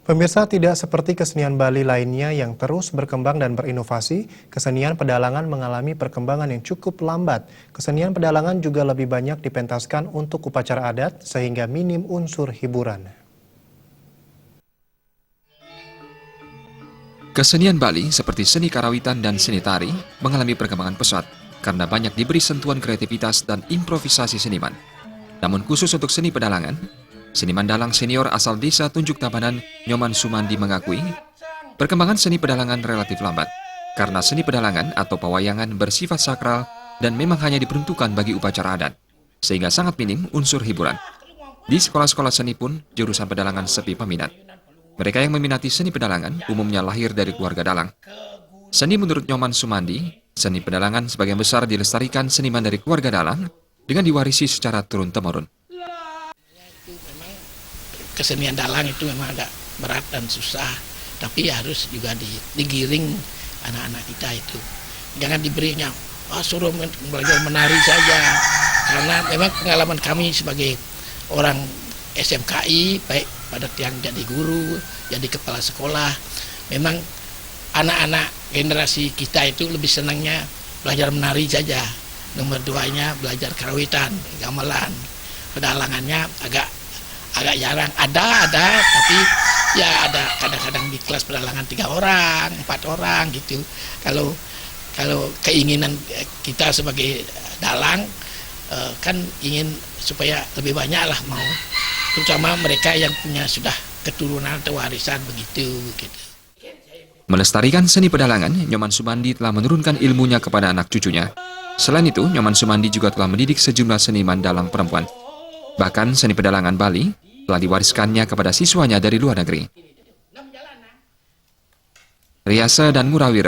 Pemirsa, tidak seperti kesenian Bali lainnya yang terus berkembang dan berinovasi, kesenian pedalangan mengalami perkembangan yang cukup lambat. Kesenian pedalangan juga lebih banyak dipentaskan untuk upacara adat sehingga minim unsur hiburan. Kesenian Bali seperti seni karawitan dan seni tari mengalami perkembangan pesat karena banyak diberi sentuhan kreativitas dan improvisasi seniman. Namun khusus untuk seni pedalangan, seniman dalang senior asal desa Tunjuk Tabanan, Nyoman Sumandi mengakui, perkembangan seni pedalangan relatif lambat karena seni pedalangan atau pewayangan bersifat sakral dan memang hanya diperuntukkan bagi upacara adat, sehingga sangat minim unsur hiburan. Di sekolah-sekolah seni pun, jurusan pedalangan sepi peminat. Mereka yang meminati seni pedalangan umumnya lahir dari keluarga dalang. Seni menurut Nyoman Sumandi, seni pedalangan sebagian besar dilestarikan seniman dari keluarga dalang dengan diwarisi secara turun-temurun. Kesenian dalang itu memang agak berat dan susah, tapi harus juga digiring anak-anak kita itu. Jangan diberinya, suruh belajar menari saja. Karena memang pengalaman kami sebagai orang SMKI, baik pada yang jadi guru, jadi kepala sekolah, memang anak-anak generasi kita itu lebih senangnya belajar menari saja. Nomor duanya belajar karawitan, gamelan, pedalangannya agak jarang. Ada, tapi ya ada kadang-kadang di kelas pedalangan 3 orang, 4 orang gitu. Kalau keinginan kita sebagai dalang kan ingin supaya lebih banyak lah mau, terutama mereka yang punya sudah keturunan atau warisan begitu gitu. Melestarikan seni pedalangan, Nyoman Sumandi telah menurunkan ilmunya kepada anak cucunya. Selain itu, Nyoman Sumandi juga telah mendidik sejumlah seniman dalang perempuan. Bahkan seni pedalangan Bali telah diwariskannya kepada siswanya dari luar negeri. Riasa dan Murawira